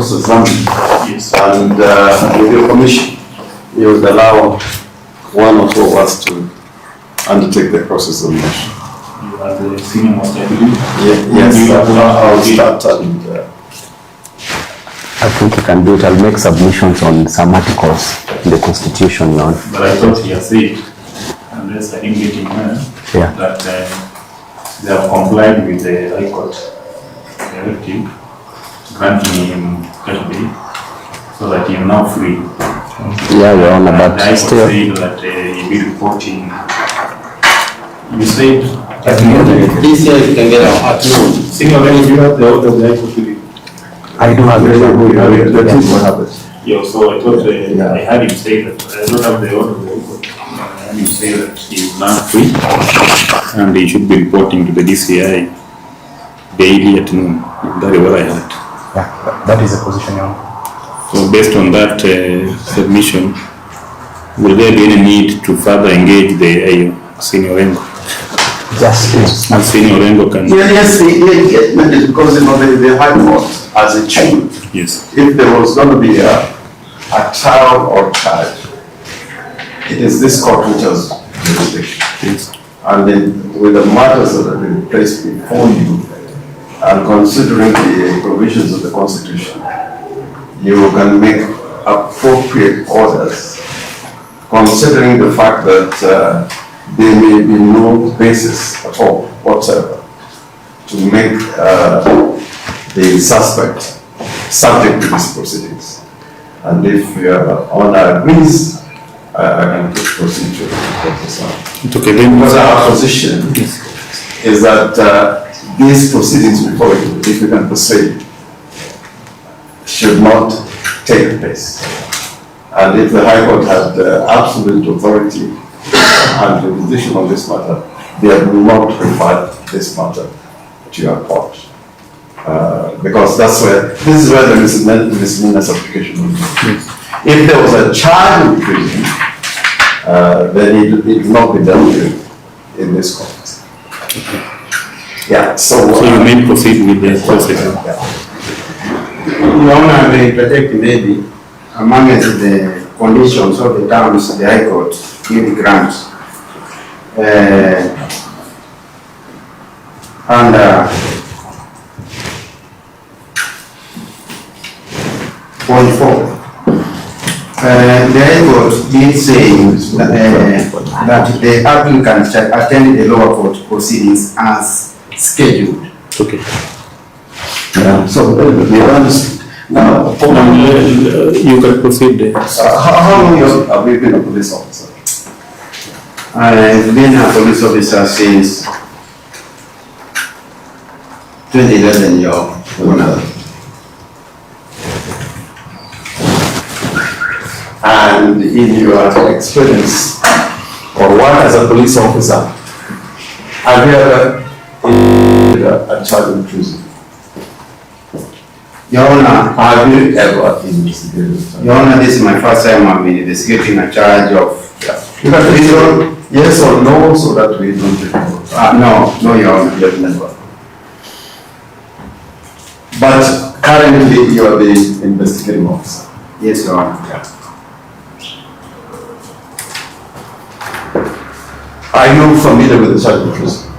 examined. Yes. And with your permission, you would allow one or two of us to undertake the process of motion. You are the senior most, I believe. Yes, You I'll start and I think you can do it. I'll make submissions on some articles in the Constitution, Your Honor. But I thought he had said, unless I didn't get him Yeah. that they have complied with the High Court directive granting him custody so that he is now free. Yeah, Your Honor, And but the High Court still. said that he'll be reporting. You said This year you can get out at noon. senior, when you have the order of the High Court to be. I do have it. that is what happens. Yeah, so I thought I had him say that I don't have the order of the High Court. I had him say that he is now free and he should be reporting to the DCI daily at noon. That is what I had. Yeah, that is the position, Your Honor. So based on that submission, will there be any need to further engage the senior Orengo? Just And senior Orengo can. Yes, because the High Court, as it should, Yes. if there was going to be a trial or charge, it is this court which has jurisdiction. Yes. And then with the matters that have been placed before you, and considering the provisions of the Constitution, you can make appropriate orders, considering the fact that there may be no basis at all whatsoever to make the suspect subject to these proceedings. And if your Honor agrees, I can proceed to this one. It's okay then. Because our position is that these proceedings before you, if you can persuade, should not take place. And if the High Court had absolute authority and jurisdiction on this matter, they have not referred this matter to your court. Because this is where the misdemeanor application will be. If there was a charge in prison, then it will not be dealt with in this court. Yeah, so you may proceed with the process. Your Honor, may protect maybe among the conditions of the terms the High Court give grants. Point 4. The High Court did say that the applicant shall attend the lower court proceedings as scheduled. Okay. so the honest. Now, You can proceed. how long have you been a police officer? I've been a police officer since 2011, Your Honor. And in your experience or work as a police officer, have you ever been a charge in prison? Your Honor, Have you ever investigated? Your Honor, this is my first time I'm investigating a charge of You can prison, yes or no, so that we don't take no, Your Honor. You've never. But currently you are the investigating officer. Yes, Your Honor. Are you familiar with the charge of prison?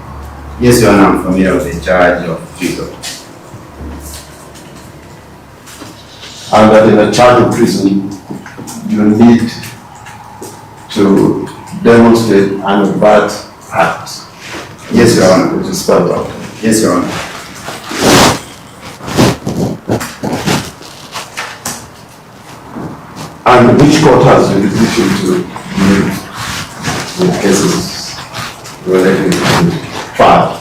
Yes, Your Honor, I'm familiar with the charge of treason. And that in a charge of prison, you need to demonstrate an overt act. Yes, Your Honor. Which is spelled out. Yes, Your Honor. And which court has jurisdiction to deal with cases related to trial?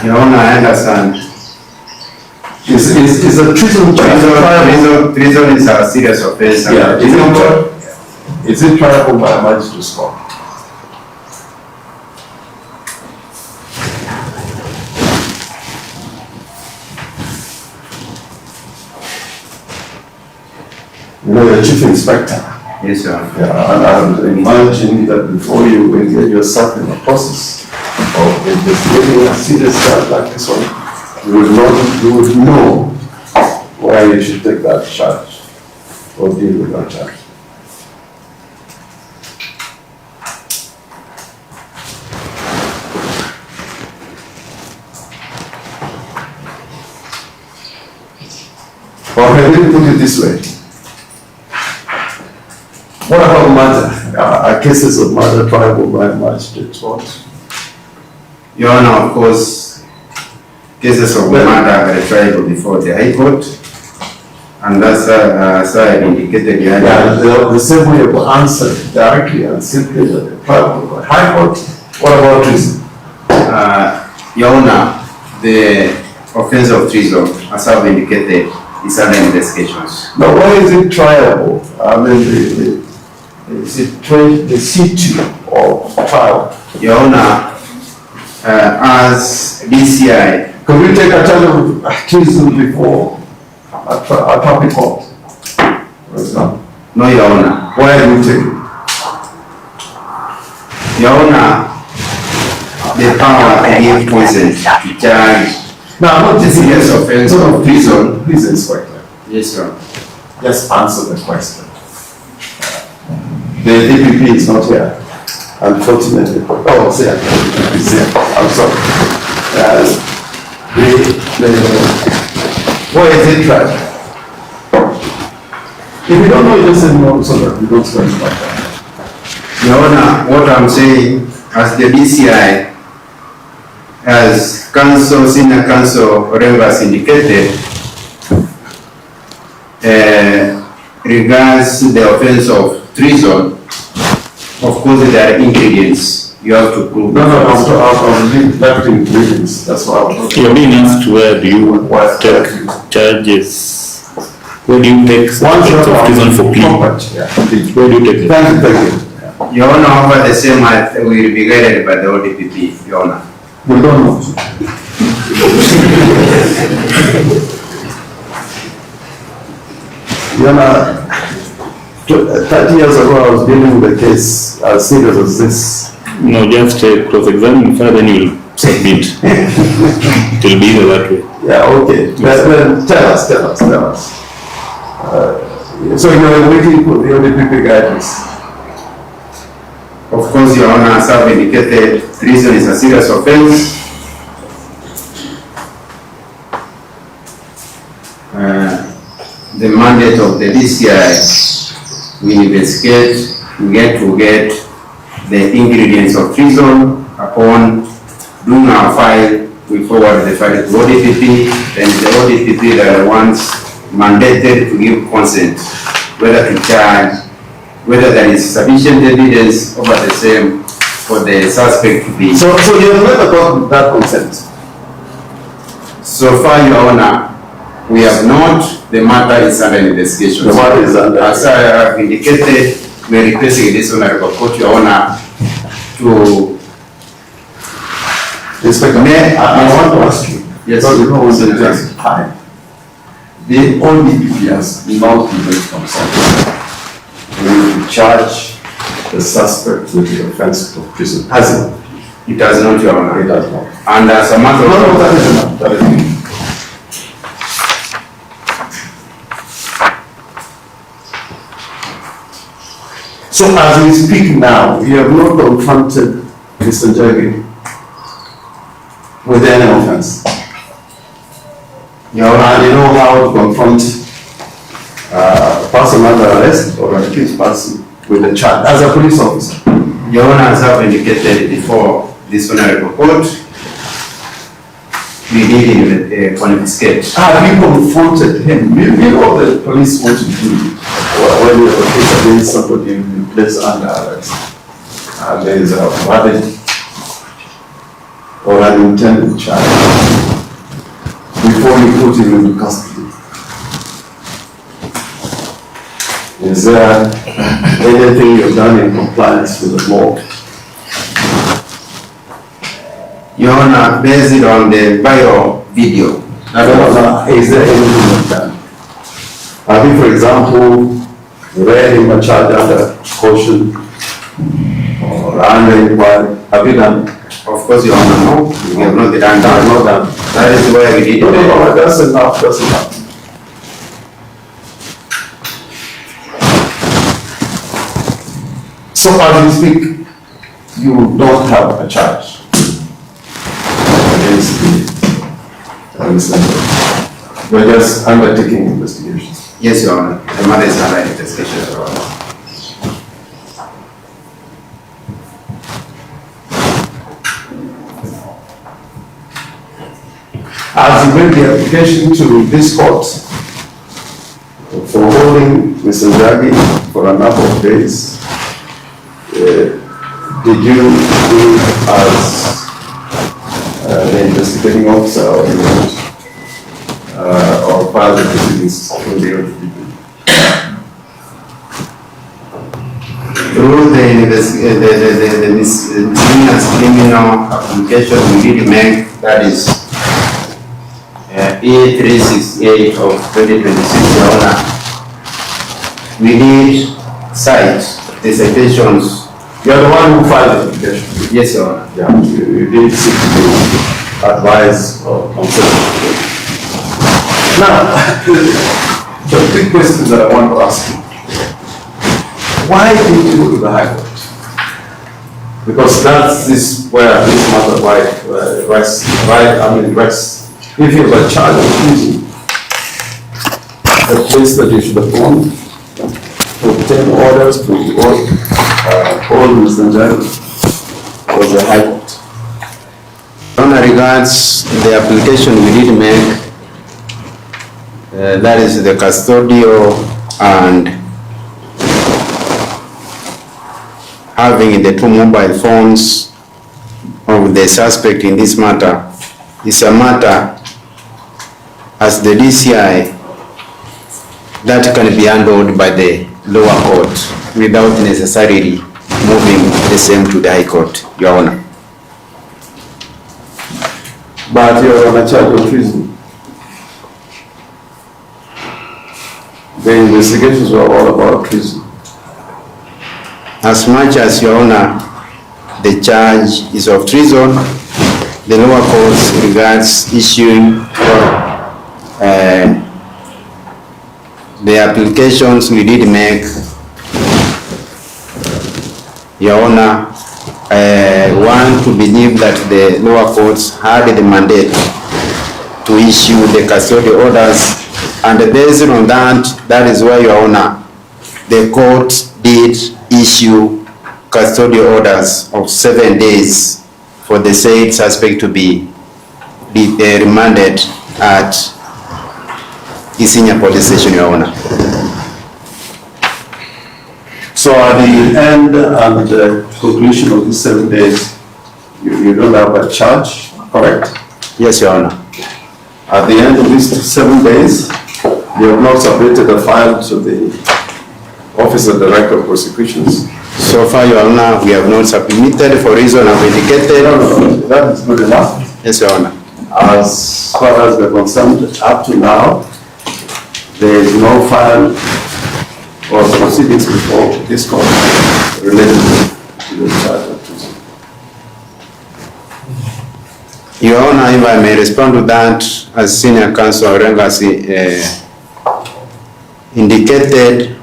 Your Honor, I understand. Is a treason trial? Treason is a serious offense. Yeah, is it triable by a magistrate's court? You know, the chief inspector Yes, sir. Yeah, and imagine that before you engage yourself in a process of investigating a serious charge like this one, you would know where you should take that charge or deal with that charge. Okay, let me put it this way. What about murder? Cases of murder triable by magistrate court? Your Honor, of course, cases of murder are triable before the High Court, and that's as I indicated earlier. Yeah, the same way of answer directly and simply that the triable by High Court. What about treason? Your Honor, the offense of treason, as I've indicated, is under investigations. Now, why is it triable? I mean, is it the situ of trial? Your Honor, as DCI, Could we take a charge of treason before a public court, for example? no, Your Honor. Why do we take it? Your Honor, the power to give consent to charge Now, not the just serious offense no, of treason. Please, Inspector, Yes, sir. just answer the question. The DPP is not here, unfortunately. Oh, see, he's here. I'm sorry. Why is it tried? If you don't know, you just say no, so that we don't spend about that. Your Honor, what I'm saying, as the DCI, as counsel, senior counsel Orengo has indicated, regards the offense of treason, of course there are ingredients you have to prove. No, I'm left in grievance, that's why I'm talking. You're being asked where do you take charges, where do you take subjects of treason for plea? Where do you take it? Thank you. Your Honor, over the same act will be guided by the ODPP, Your Honor. We don't know. You know, 30 years ago I was dealing with a case as serious as this. No, just cross-examine further, then you'll submit. It will be either that way. Yeah, okay. Then tell us. So you are waiting for the ODPP guidance. Of course, Your Honor, as I've indicated, treason is a serious offense. The mandate of the DCI, we investigate, we get the ingredients of treason. Upon doing our file, we forward the file to ODPP, then the ODPP are the ones mandated to give consent, whether to charge, whether there is sufficient evidence over the same for the suspect to be. So you have never got that consent? So far, Your Honor, we have not. The matter is under investigation. The matter is under. As I have indicated, we are requesting this honorable court, Your Honor, to. Inspector, I want to ask you. Yes. Because you know, it takes time. The ODPP has not given consent to charge the suspect with the offense of treason. Has it? It has not, Your Honor. It does not. And as a matter of. No, that is enough. That is enough. So as we speak now, you have not confronted Mr. Njagi with any offense. Your Honor, And you know how to confront a person under arrest or an accused person with a charge as a police officer. Your Honor, as I have indicated before this honorable court, we did confiscate. Have you confronted him? You know what the police want to do when you have a case against somebody you place under arrest. There is a valid or an intended charge before you put him into custody. Is there anything you've done in compliance with the law? Your Honor, based on the viral video. Is there anything you've done? Have you, for example, read him a charge under caution or under inquiry. Have you done? Of course, Your Honor, no, we have not done that. Not done. That is why we did No, it. that's enough, that's enough. So as we speak, you don't have a charge against the listener. You're just undertaking investigations. Yes, Your Honor, the matter is under investigation, Your Honor. As you made the application to this court for holding Mr. Njagi for a number of days, did you do it as the investigating officer or file the proceedings from the ODPP? Through the misdemeanors criminal application we did make, that is A368 of 2026, Your Honor, we did cite the citations. You're the one who filed the application. Yes, Your Honor. Yeah, you did seek to advise or consult. Now, the big question that I want to ask you, why did you go to the High Court? Because that's this where this matter rests. If you have a charge of treason, the place that you should have gone to obtain orders to hold Mr. Njagi was the High Court. On regards the application we did make, that is the custodial and having the two mobile phones of the suspect in this matter is a matter as the DCI that can be handled by the lower court without necessarily moving the same to the High Court, Your Honor. But you're on a charge of treason. The investigations were all about treason. As much as, Your Honor, the charge is of treason, the lower courts regards issuing the applications we did make, Your Honor, want to believe that the lower courts had the mandate to issue the custodial orders, and based on that, that is why, Your Honor, the court did issue custodial orders of 7 days for the said suspect to be remanded at Isinya Police Station, Your Honor. So at the end and the conclusion of these 7 days, you don't have a charge, correct? Yes, Your Honor. At the end of these 7 days, you have not submitted a file to the Office of Director of Prosecutions. So far, Your Honor, we have not submitted for reason I've indicated. No, that is good enough. Yes, Your Honor. As far as we're concerned, up to now, there is no file or proceedings before this court related to the charge of treason. Your Honor, if I may respond to that, as Senior Counsel Orengo has indicated,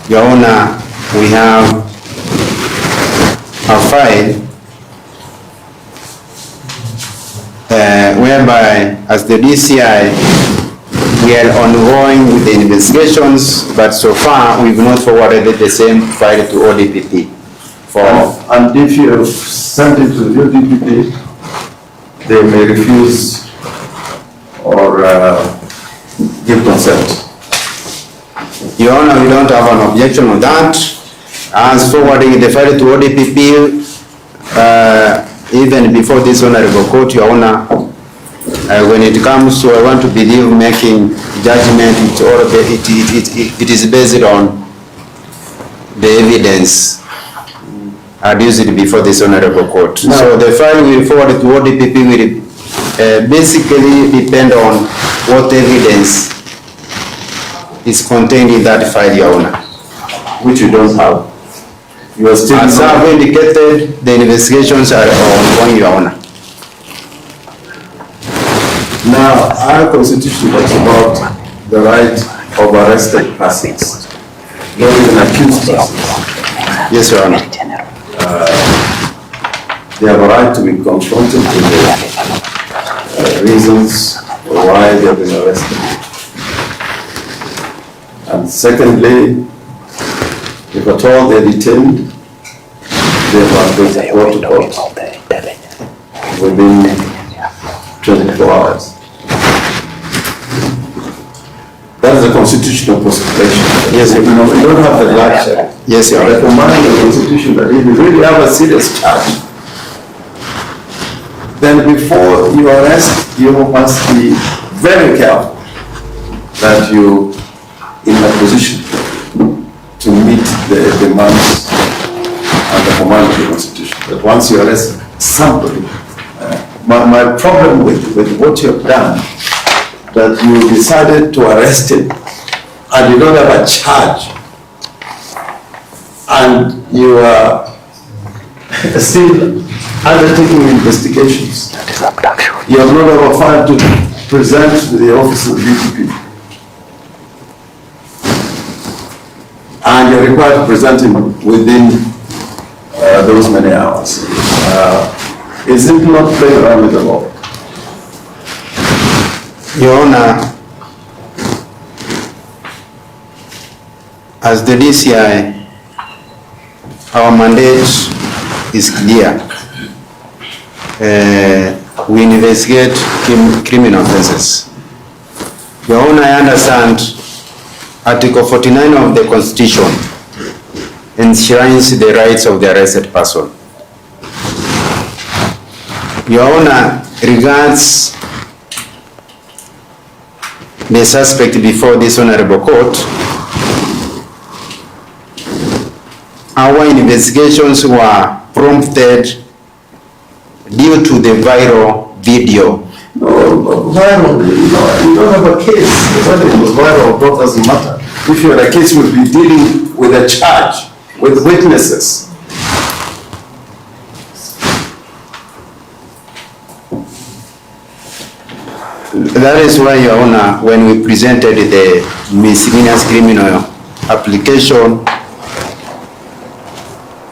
Your Honor, we have a file whereby, as the DCI, we are ongoing with the investigations, but so far we've not forwarded the same file to ODPP. And if you have sent it to the ODPP, they may refuse or give consent. Your Honor, we don't have an objection on that. As forwarding the file to ODPP, even before this honorable court, Your Honor, when it comes to, I want to believe, making judgment, it is based on the evidence adduced before this honorable court. No. So the file we forward to ODPP will basically depend on what evidence is contained in that file, Your Honor. which you don't have. You are still. As I have indicated, the investigations are ongoing, Your Honor. Now, our constitution talks about the right of arrested persons, not even accused persons. Yes, Your Honor. They have a right to be confronted with the reasons why they have been arrested. And secondly, if at all they're detained, they must be brought to court within 24 hours. That is a constitutional consideration. Yes, you know, we don't have the luxury. Yes, Your Honor. Recommending the constitution that if you really have a serious charge, then before you arrest, you must be very careful that you in a position to meet the demands and the command of the constitution. That once you arrest somebody, my problem with what you have done, that you decided to arrest him and you don't have a charge and you are still undertaking investigations. You have not ever filed to present to the office of DPP. And you're required to present him within those many hours. Is it not playing around with the law? Your Honor, as the DCI, our mandate is clear. We investigate criminal offenses. Your Honor, I understand Article 49 of the Constitution enshrines the rights of the arrested person. Your Honor, regards the suspect before this honorable court, our investigations were prompted due to the viral video. No, viral, you don't have a case. Whether it was viral or not doesn't matter. If you had a case, we'd be dealing with a charge, with witnesses. That is why, Your Honor, when we presented the miscellaneous criminal application,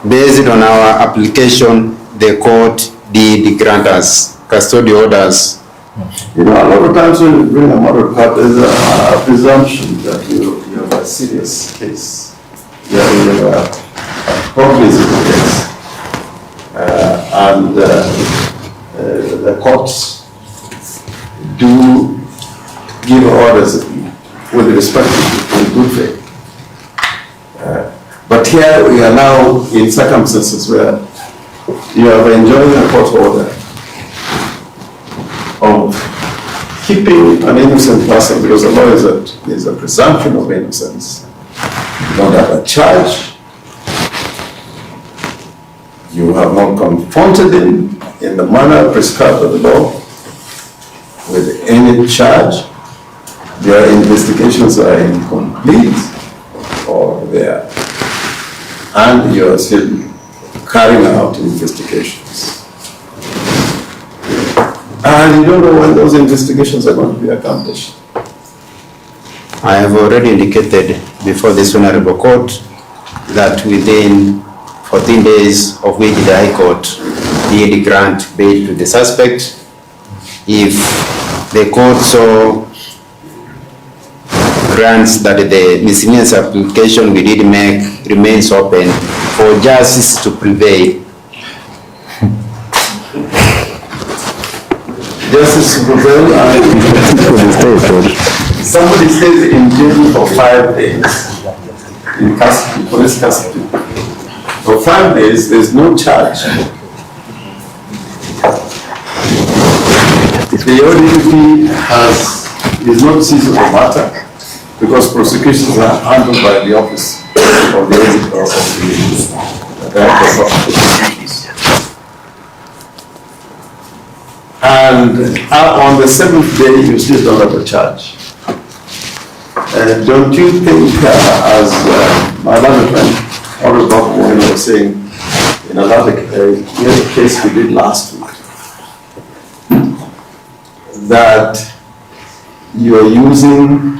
based on our application, the court did grant us custody orders. You know, a lot of times when you bring a murder court, there's a presumption that you have a serious case. You have a cognizant case. The courts do give orders with respect to good faith. But here we are now in circumstances where you are enjoying a court order of keeping an innocent person, because the law is that there is a presumption of innocence. You don't have a charge. You have not confronted him in the manner prescribed by the law with any charge. Their investigations are incomplete or there, and you are still carrying out investigations. And you don't know when those investigations are going to be accomplished. I have already indicated before this honorable court that within 14 days of which the High Court did grant bail to the suspect, if the court so grants that the miscellaneous application we did make remains open for justice to prevail. Justice to prevail, somebody stays in jail for 5 days in custody, police custody. For 5 days, there's no charge. The ODP is not seized of the matter because prosecutions are handled by the office of the editor of the director of prosecutions. And on the 7th day, you still don't have a charge. Don't you think, as my other friend, Honorable Babu, Owino, was saying in another case we did last week, that you are using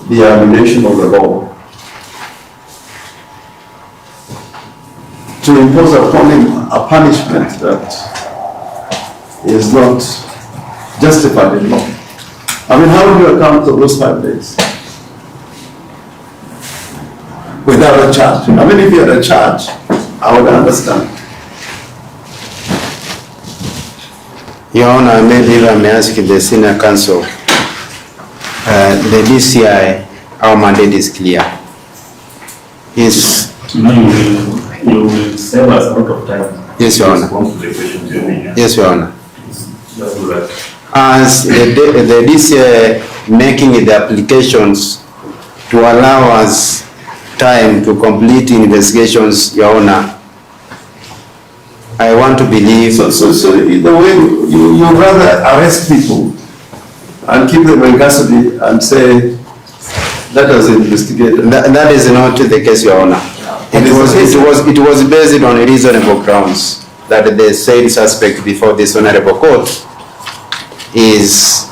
the ammunition of the law to impose upon him a punishment that is not justified in law. I mean, how do you account for those 5 days? Without a charge. I mean, if you had a charge, I would understand. Your Honor, maybe I may ask the Senior Counsel. The DCI, our mandate is clear. Is You will save us a lot of time. Yes, Your Honor. Response to the questions you're making. Yes, Your Honor. Just do that. As the DCI making the applications to allow us time to complete investigations, Your Honor, I want to believe. So the way you rather arrest people and keep them in custody and say, let us investigate. That is not the case, Your Honor. It was based on reasonable grounds that the said suspect before this honorable court is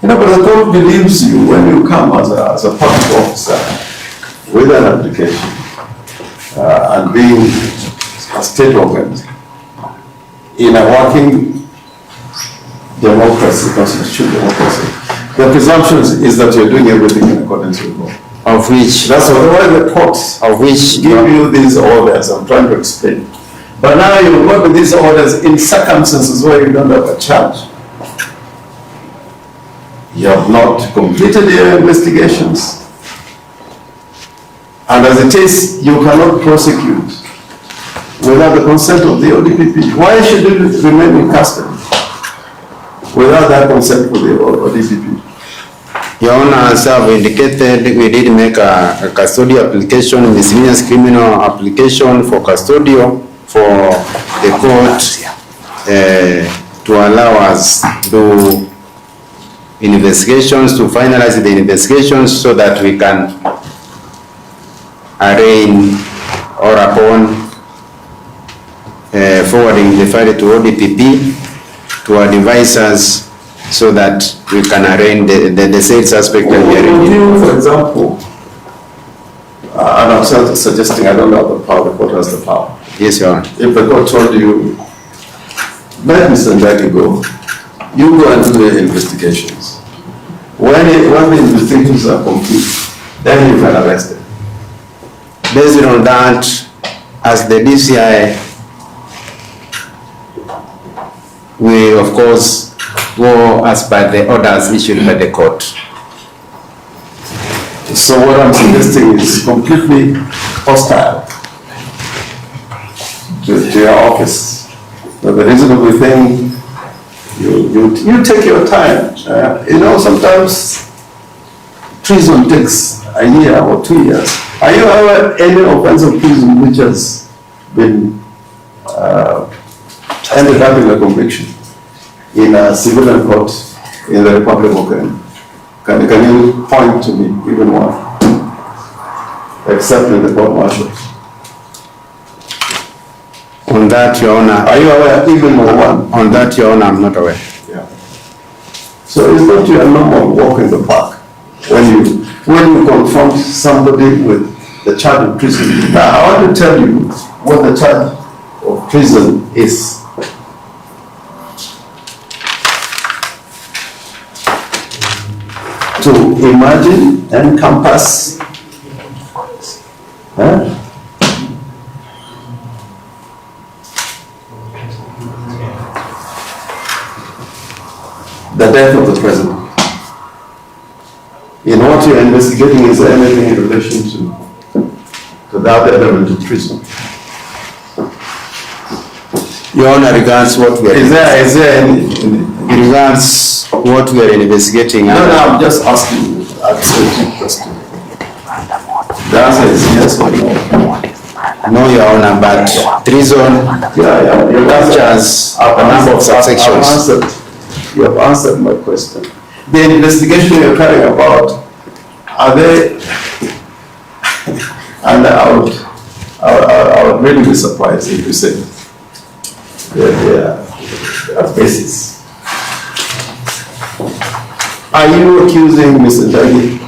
You know, but the court believes you when you come as a public officer with an application and being a state organ in a working democracy, constitutional democracy. The presumption is that you're doing everything in accordance with law. of which That's why the courts of which give you these orders. I'm trying to explain. But now you work with these orders in circumstances where you don't have a charge. You have not completed your investigations. And as it is, you cannot prosecute without the consent of the ODPP. Why should you remain in custody without that consent of the ODPP? Your Honor, as I've indicated, we did make a custodial application, miscellaneous criminal application for custodial for the court to allow us to investigations, to finalize the investigations so that we can arraign or upon forwarding the file to ODPP to advise us so that we can arraign the said suspect and be arraigned. Would you, for example, and I'm suggesting I don't have the power, the court has the power. Yes, Your Honor. If the court told you, let Mr. Njagi go, you go and do the investigations. When the investigations are complete, then you can arrest him. Based on that, as the DCI, we of course go as per the orders issued by the court. So what I'm suggesting is completely hostile to your office. So the reasonable thing, you take your time. You know, sometimes treason takes a year or 2 years. Are you aware of any offense of treason which has been ended up in a conviction in a civilian court in the Republic of Orengo? Can you point to me even one, except in the court martial? On that, Your Honor. Are you aware even of one? On that, Your Honor, I'm not aware. Yeah. So it's not your normal walk in the park when you confront somebody with the charge of treason. Now I want to tell you what the charge of treason is. To imagine, encompass, the death of the president. In what you're investigating, is there anything in relation to that element of treason? Your Honor, regards what we are Is there any? regards what we are investigating. No, I'm just asking you a specific question. The answer is yes or no. No, Your Honor, but treason You've captures a number of subsections. You have answered my question. The investigation you're carrying about, are they, and I would really be surprised if you said they are basis. Are you accusing Mr. Njagi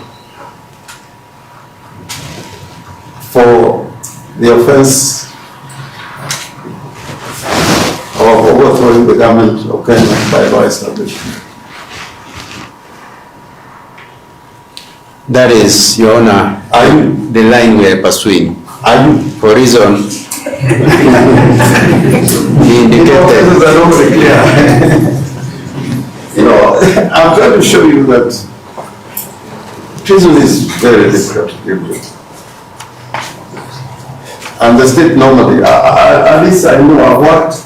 for the offense of overthrowing the government of Kenya by law establishment? That is, Your Honor, the line we are pursuing. Are you? For reason he indicated. I'm trying to show you that treason is very difficult to deal with. And the state normally, at least I know I've worked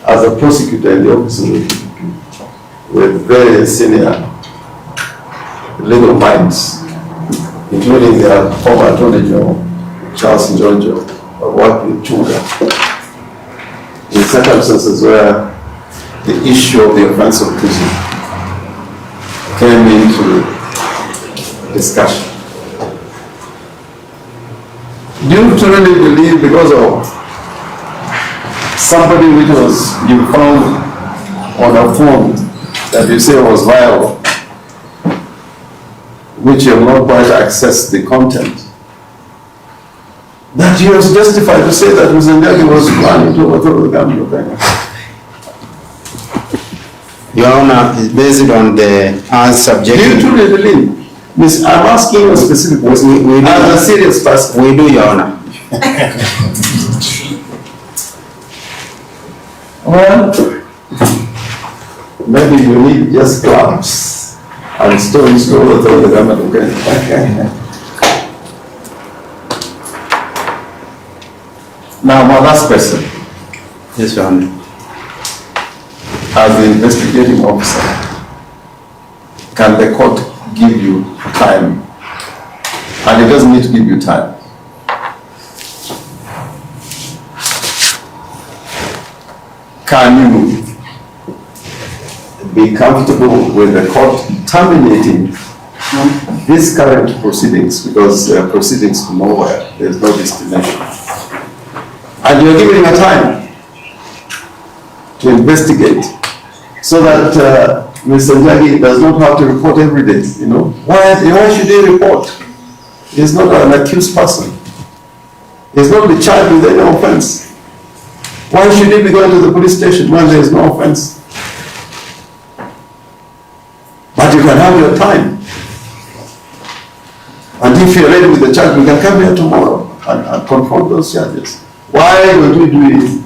as a prosecutor in the office of the DPP with very senior legal minds, including their former Attorney General, Charles Njagi, of worked with Chunga, in circumstances where the issue of the offense of treason came into discussion. Do you truly believe because of somebody which was you found on a phone that you say was viral, which you have not quite accessed the content, that you are justified to say that Mr. Njagi was planning to overthrow the government of Kenya? Your Honor, is based on the subject. Do you truly believe? Miss, I'm asking you a specific question. We do. As a serious person. We do, Your Honor. Well, maybe you need just clubs and stones to overthrow the government of Kenya. Now, my last question. Yes, Your Honor. As the investigating officer, can the court give you time? And it doesn't need to give you time. Can you be comfortable with the court terminating these current proceedings, because they are proceedings to nowhere, there's no destination, and you're giving a time to investigate, so that Mr. Njagi does not have to report every day, you know? Why should he report? He's not an accused person. He's not be charged with any offense. Why should he be going to the police station when there is no offense? But you can have your time. And if you're ready with the charge, we can come here tomorrow and confront those charges. Why don't we do it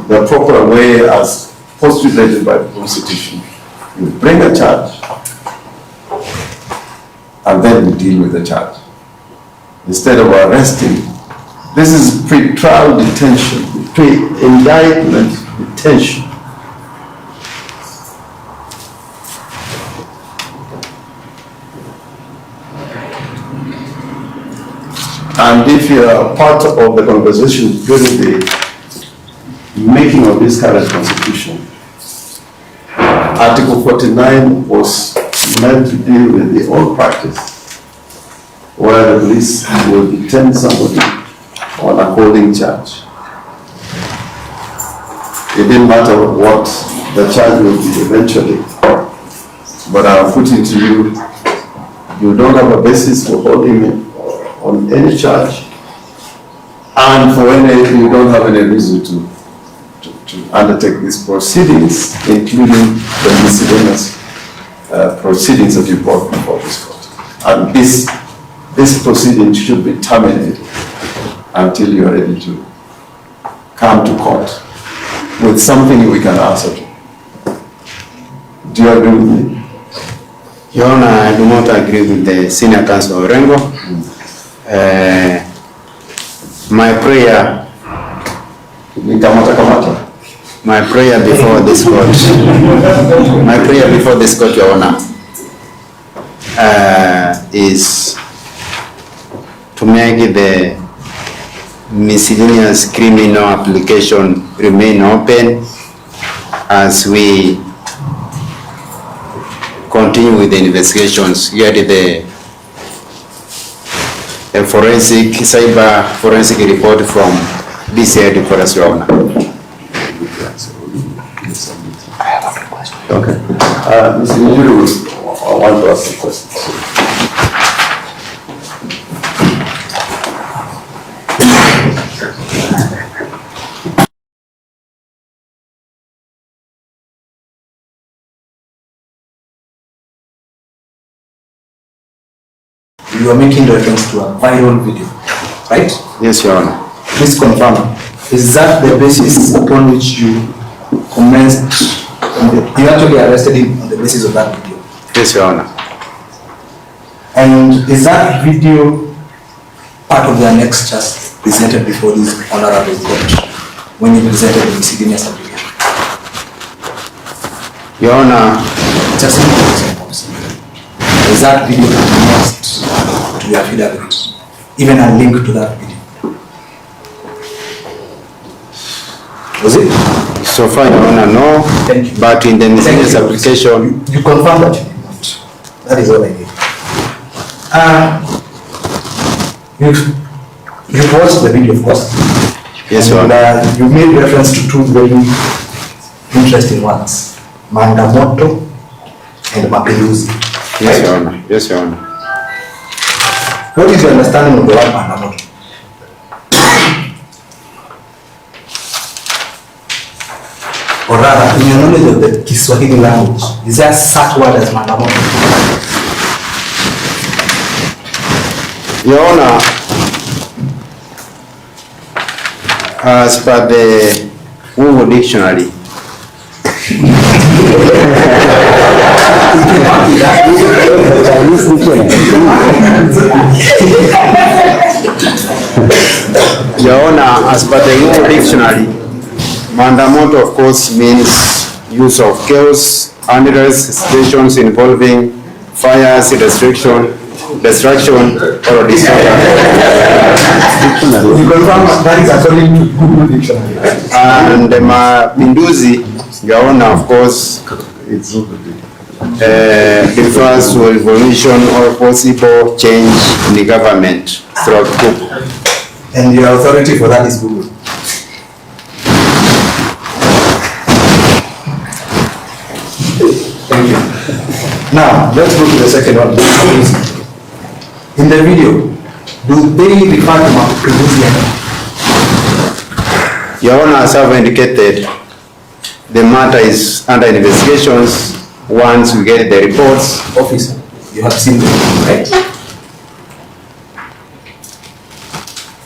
the proper way as postulated by the Constitution? You bring a charge, and then we deal with the charge. Instead of arresting, this is pre-trial detention, pre-indictment detention. And if you are part of the conversation during the making of this current constitution, Article 49 was meant to deal with the old practice where the police will detain somebody on a holding charge. It didn't matter what the charge will be eventually, but I'll put it to you, you don't have a basis for holding him on any charge, and for any, you don't have any reason to undertake these proceedings, including the miscellaneous proceedings that you brought before this court. And this proceeding should be terminated until you are ready to come to court with something we can answer to. Do you agree with me? Your Honor, I do not agree with the Senior Counsel Orengo. My prayer before this court, Your Honor, is to make the miscellaneous criminal application remain open as we continue with the investigations. Get the cyber forensic report from DCI Department, Your Honor. Okay. Mr. Njagi, I want to ask a question. You are making reference to a viral video, right? Yes, Your Honor. Please confirm, is that the basis upon which you commenced, you actually arrested him on the basis of that video? Yes, Your Honor. And is that video part of the annex just presented before this honorable court when you presented the miscellaneous application? Your Honor, Just in case, is that video annexed to the affidavit? Even a link to that video? Was it? so far, Your Honor, no. Thank you. But in the miscellaneous application, You confirm that you did not. That is all I need. You've watched the video, of course. Yes, Your And, Honor. you made reference to two very interesting ones, Mandamoto and Mapinduzi. Yes, Your Honor. Yes, Your Honor. What is your understanding of the word Mandamoto? Or rather, in your knowledge of the Kiswahili language, is there such word as Mandamoto? Your Honor, as per the Google dictionary, Your Honor, as per the Google dictionary, Mandamoto of course means use of chaos, unrest, situations involving fires, destruction, or disorder. You confirm that is according to Google Dictionary. And the Mapinduzi, Your Honor, of course, refers to a revolution or possible change in the government throughout coup. And your authority for that is Google. Thank you. Now, let's go to the second one. In the video, do they refer to Mapinduzi? Your Honor, as I've indicated, the matter is under investigations. Once we get the reports, Officer, you have seen the video, right?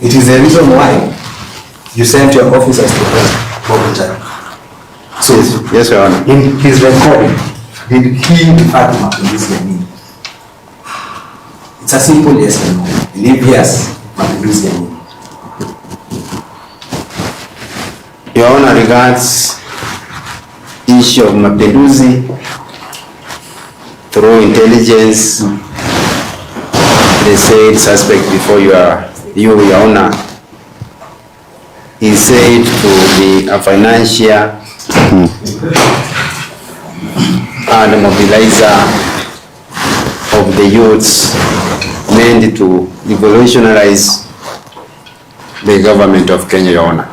It is the reason why you sent your officers to arrest Babu. So, yes, Your Honor. in his recording, did he refer to Mapinduzi? It's a simple yes or no. Believe yes, Mapinduzi. Your Honor, regards issue of Mapinduzi through intelligence, they said suspect before Your Honor, he said to be a financier and a mobilizer of the youths meant to revolutionize the government of Kenya, Your Honor.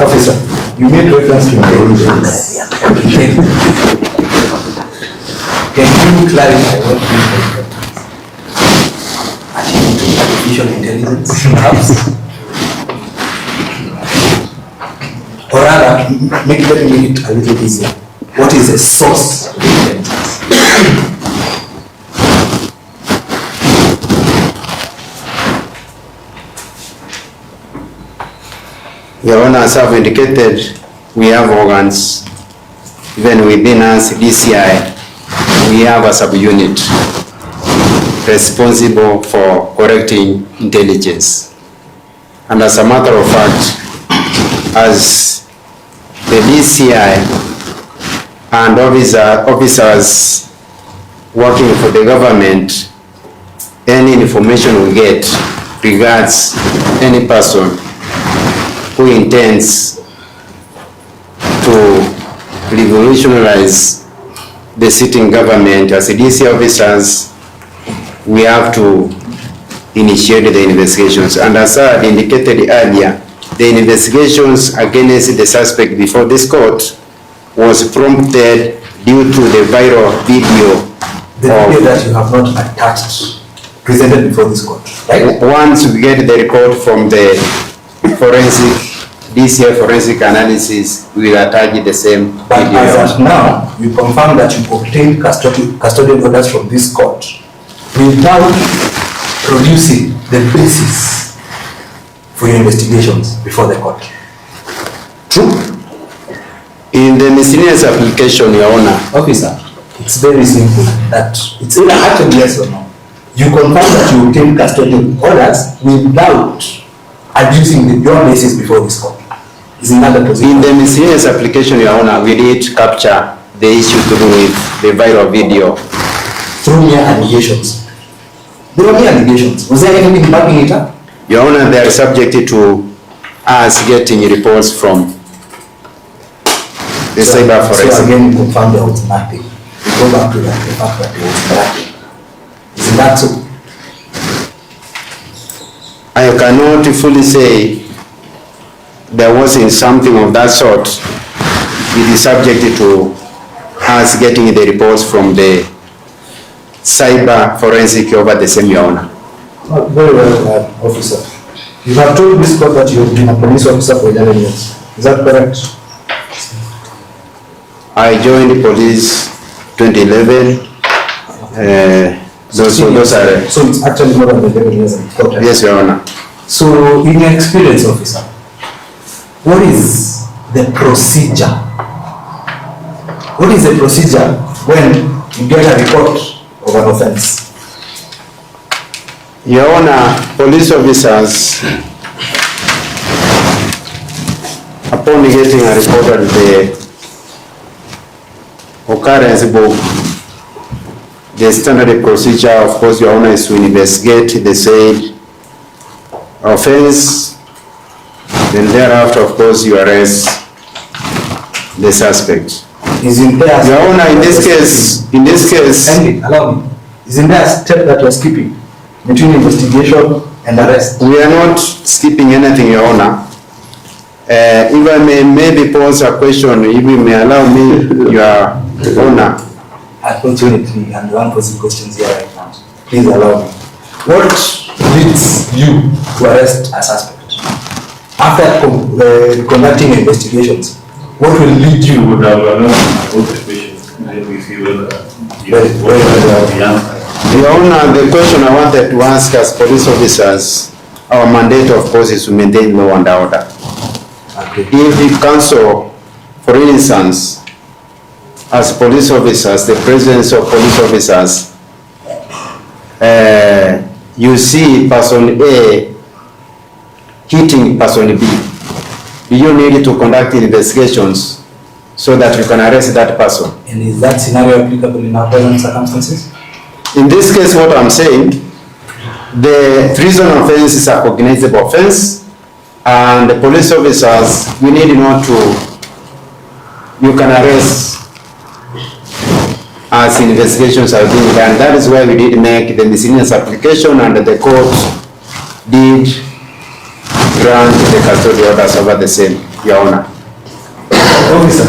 Officer, you made reference to intelligence. Can you clarify what you mean? Artificial intelligence, perhaps? Or rather, let me make it a little easier. What is the source of intelligence? Your Honor, as I've indicated, we have organs. Even within us, DCI, we have a subunit responsible for collecting intelligence. And as a matter of fact, as the DCI and officers working for the government, any information we get regards any person who intends to revolutionize the sitting government. As DC officers, we have to initiate the investigations. And as I had indicated earlier, the investigations against the suspect before this court was prompted due to the viral video. The video that you have not attached, presented before this court, right? Once we get the report from the DCI forensic analysis, we will attach the same But video. as of now, you confirm that you obtained custodial orders from this court without producing the basis for your investigations before the court. True? In the miscellaneous application, Your Honor, Officer, it's very simple. That it's either actually yes or no. You confirm that you obtained custodial orders without adducing your basis before this court. Is in that the position? in the miscellaneous application, Your Honor, we did capture the issue to do with the viral video. Through mere allegations. There were mere allegations. Was there anything backing it up? Your Honor, they are subject to us getting reports from the cyber So forensic. again, you confirm there was nothing. We go back to that, the fact that there was nothing. Isn't that so? I cannot fully say there wasn't something of that sort. It is subject to us getting the reports from the cyber forensic over the same, Your Honor. Very well, officer. You have told this court that you have been a police officer for 11 years. Is that correct? I joined the police 2011. Those are, So it's actually more than 11 years in court. yes, Your Honor. So in your experience, officer, what is the procedure? What is the procedure when you get a report of an offense? Your Honor, police officers, upon getting a report at the occurrence book, the standard procedure, of course, Your Honor, is to investigate the said offense. Then thereafter, of course, you arrest the suspect. Isn't there? Your Honor, in this case, Andy, allow me. Isn't there a step that you're skipping between investigation and arrest? we are not skipping anything, Your Honor. If I may maybe pose a question, if you may allow me, Your Honor. Unfortunately, and one posing questions here right now. Please allow me. What leads you to arrest a suspect? After conducting investigations, what will lead you? You would have known about the question, then we see whether Very well. the answer. Your Honor, the question I wanted to ask as police officers, our mandate, of course, is to maintain law and order. Okay. If the council, for instance, as police officers, the presence of police officers, you see person A hitting person B, you need to conduct investigations so that you can arrest that person. And is that scenario applicable in our present circumstances? In this case, what I'm saying, the treason offense is a cognizable offense, and the police officers, we need not to, you can arrest as investigations are being done. That is why we did make the miscellaneous application, and the court did grant the custodial orders over the same, Your Honor. Officer,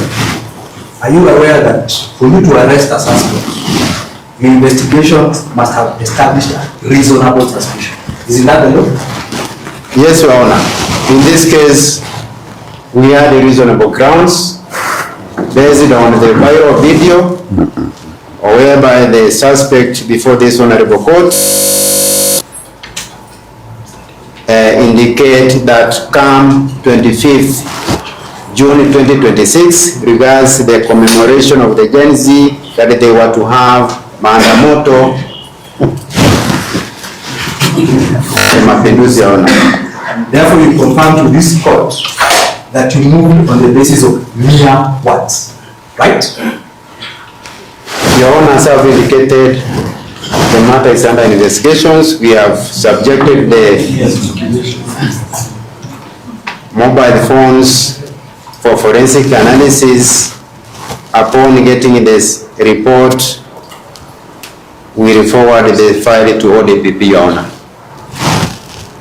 are you aware that for you to arrest a suspect, your investigations must have established a reasonable suspicion? Isn't that the law? Yes, Your Honor. In this case, we had reasonable grounds based on the viral video, whereby the suspect before this honorable court indicate that come 25th June 2026 regards the commemoration of the Gen Z that they were to have maandamano mapinduzi, Your Honor. Therefore, you confirm to this court that you moved on the basis of mere words, right? Your Honor, as I've indicated, The matter is under investigations. We have subjected the mobile phones for forensic analysis. Upon getting this report, we will forward the file to ODPP, Your Honor.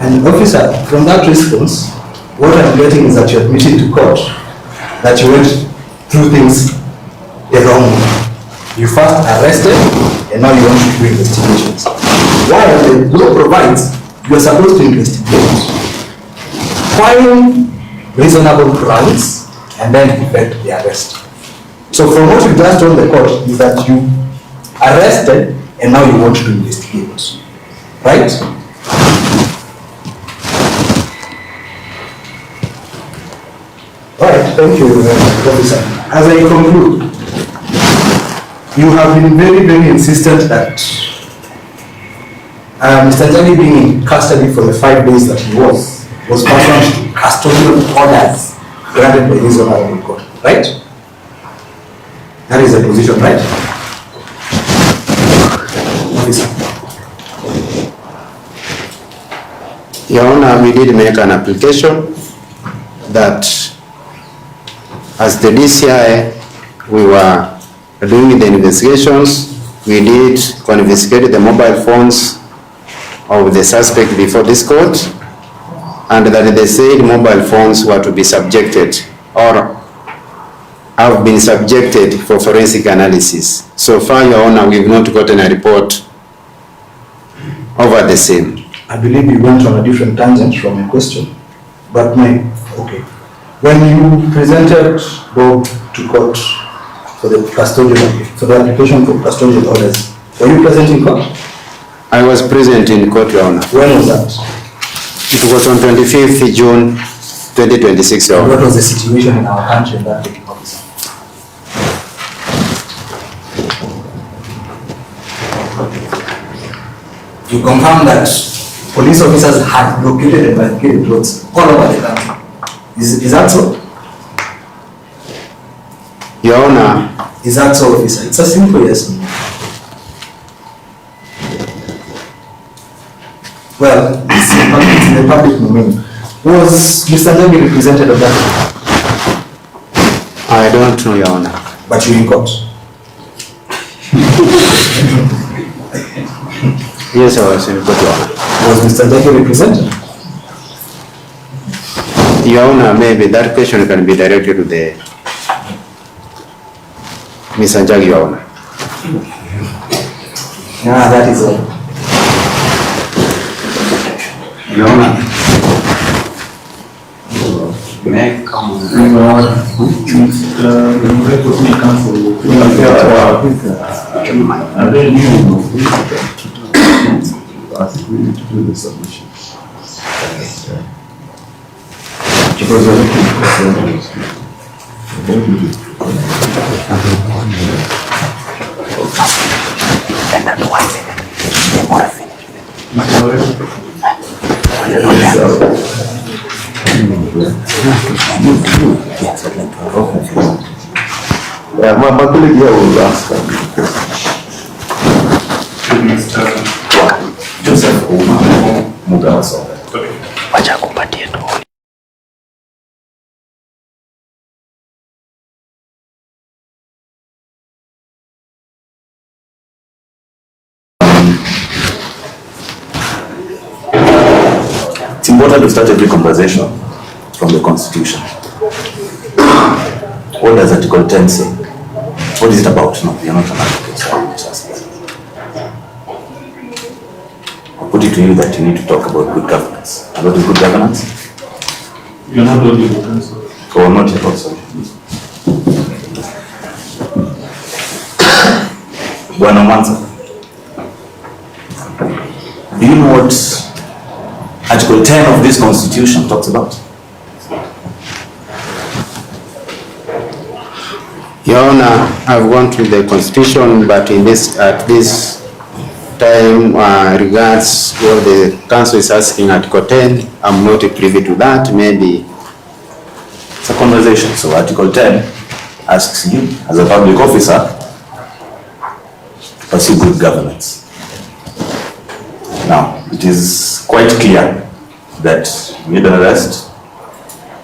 And officer, from that response, what I'm getting is that you admitted to court that you went through things the wrong way. You first arrested and now you want to do investigations. While the law provides, you are supposed to investigate, find reasonable grounds, and then effect the arrest. So from what you just told the court is that you arrested and now you want to investigate, right? All right, thank you, officer. As I conclude, you have been very, very insistent that Mr. Njagi being in custody for the 5 days that he was pursuant to custodial orders granted by this honorable court, right? That is the position, right? Officer. Your Honor, we did make an application that as the DCI, we were doing the investigations. We did confiscate the mobile phones of the suspect before this court, and that the said mobile phones were to be subjected or have been subjected for forensic analysis. So far, Your Honor, we have not gotten a report over the same. I believe you went on a different tangent from your question, but okay. When you presented Bob to court for the application for custodial orders, were you present in court? I was present in court, Your Honor. When was that? It was on 25th June 2026, Your Honor. What was the situation in our country in that day, officer? You confirm that police officers had located and barricaded roads all over the country. Is that so? Your Honor. Is that so, officer? It's a simple yes. Well, it's in the public domain. Was Mr. Njagi represented of that? I don't know, Your Honor. But you in court? Yes, I was in court, Your Honor. Was Mr. Njagi represented? Your Honor, maybe that question can be directed to the Mr. Njagi, Your Honor. Yeah, that is all. Your Honor. My colleague here will ask Joseph Owino Mugaso. Wacha kupatie tu. It's important to start every conversation from the Constitution. What does Article 10 say? What is it about? No, you're not an advocate. I'll put it to you that you need to talk about good governance. And what is good governance? You're not only the council. Or not yet also. Bwana Mansa, do you know what Article 10 of this Constitution talks about? Your Honor, I've gone through the Constitution, but at this time, regards what the council is asking Article 10, I'm not privy to that. Maybe it's a conversation. So Article 10 asks you, as a public officer, to pursue good governance. Now, it is quite clear that you made an arrest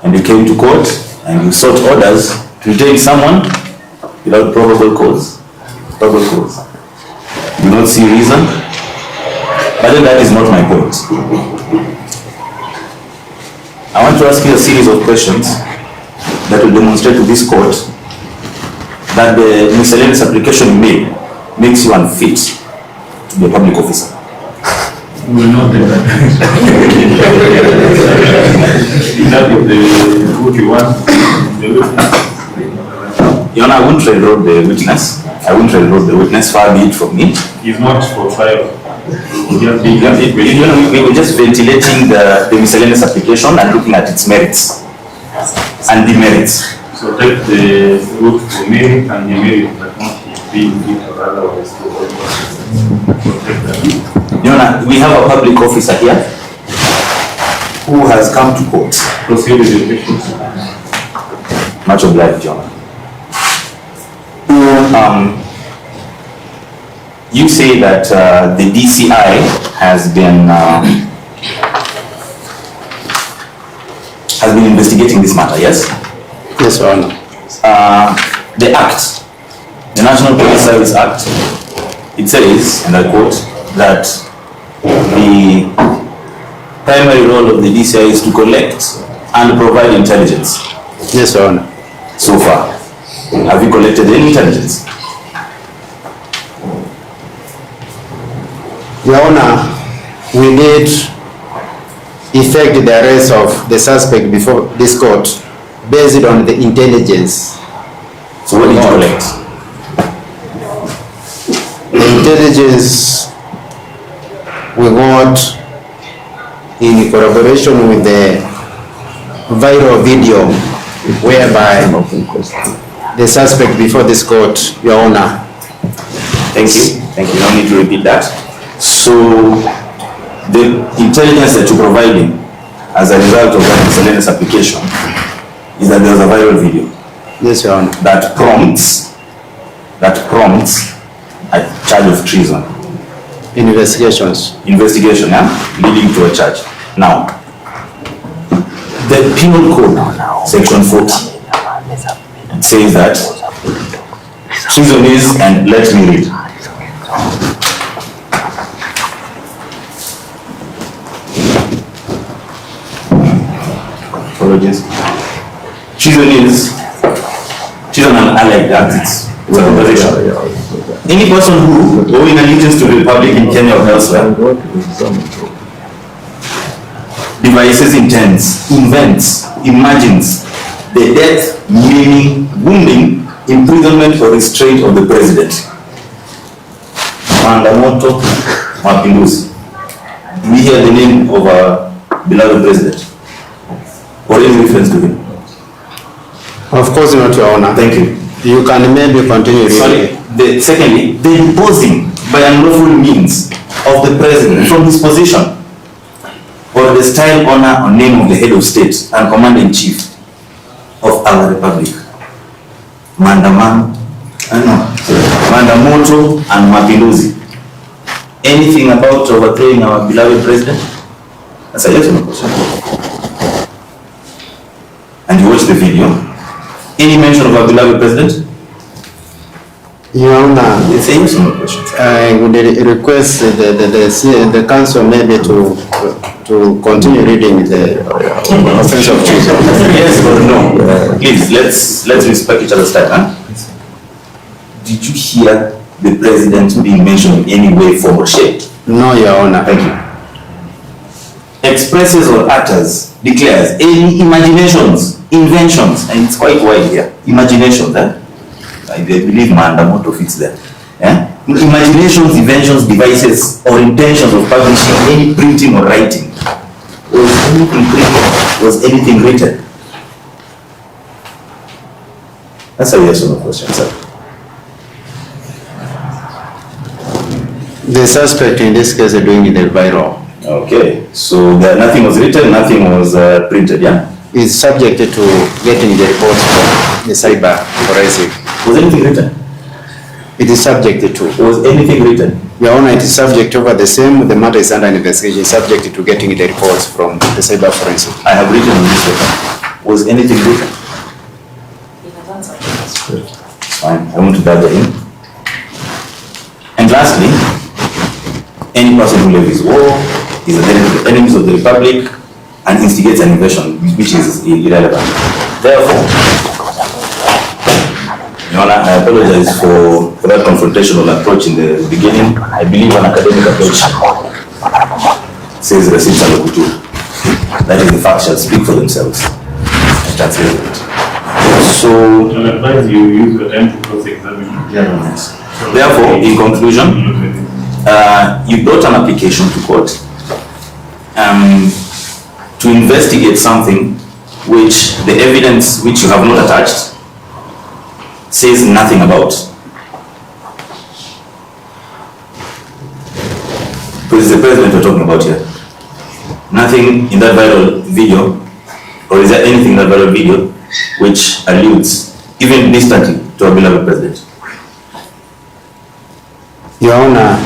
and you came to court and you sought orders to detain someone without probable cause. Probable cause. You don't see reason, but then that is not my point. I want to ask you a series of questions that will demonstrate to this court that the miscellaneous application you made makes you unfit to be a public officer. We will not do that. That is what you want. Your Honor, I won't railroad the witness. I won't railroad the witness, far be it from me. It's not for trial. We were just ventilating the miscellaneous application and looking at its merits and demerits. So take the root for merit and the merit that not being fit or otherwise to protect them. Your Honor, we have a public officer here who has come to court. Proceed with the questions. Much obliged, Your Honor. You say that the DCI has been investigating this matter, yes? Yes, Your Honor. The Act, the National Police Service Act, it says, and I quote, that the primary role of the DCI is to collect and provide intelligence. Yes, Your Honor. So far, have you collected any intelligence? Your Honor, we did effect the arrest of the suspect before this court based on the intelligence. So what did you collect? The intelligence we got in collaboration with the viral video whereby the suspect before this court, Your Honor. Thank you. Thank you. No need to repeat that. So the intelligence that you're providing as a result of that miscellaneous application is that there's a viral video. Yes, Your Honor. That prompts a charge of treason. Investigations. Investigation, yeah? Leading to a charge. Now, the penal code, section 40, says that treason is, and let me read. Apologies. Treason and allied acts. It's a composition. Any person who, owing allegiance to the Republic in Kenya or elsewhere, devises, intends, invents, imagines the death, maiming, wounding, imprisonment or restraint of the president. Mandamento Mapinduzi. Do we hear the name of our beloved president? Or any reference to him? Of course not, Your Honor. Thank you. You can maybe continue reading. Sorry. Secondly, the imposing by unlawful means of the president from his position or the style, honor, or name of the head of state and commander-in-chief of our republic. Mandamoto and Mapinduzi. Anything about overthrowing our beloved president? That's a yes or no question. And you watch the video. Any mention of our beloved president? Your Honor, It's a yes or no question. I would request the council maybe to continue reading the offense of treason. Yes or no? Please, let's respect each other's time. Huh? Did you hear the president being mentioned in any way, form, or shape? No, Your Honor. Thank you. Expresses or utters, declares any imaginations, inventions, and it's quite wide here. Imaginations, I believe Mandamoto fits there. Imaginations, inventions, devices, or intentions of publishing any printing or writing. Was anything printed? Was anything written? That's a yes or no question, sir. The suspect in this case is doing the viral. Okay, so nothing was written, nothing was printed, yeah? Is subjected to getting the reports from the cyber forensic. Was anything written? It is subjected to. Was anything written? Your Honor, it is subject over the same, the matter is under investigation, subject to getting the reports from the cyber forensic. I have written on this paper. Was anything written? Fine, I want to dive in. And lastly, any person who levies war is against the enemies of the Republic and instigates an invasion, which is irrelevant. Therefore, Your Honor, I apologize for that confrontational approach in the beginning. I believe an academic approach says receipts are good. That is, the facts shall speak for themselves. That's it. So, I advise you use the time to cross-examine. yes. Therefore, in conclusion, you brought an application to court to investigate something which the evidence which you have not attached says nothing about. Because it's the president we're talking about here. Nothing in that viral video, or is there anything in that viral video which alludes, even distantly, to our beloved president? Your Honor,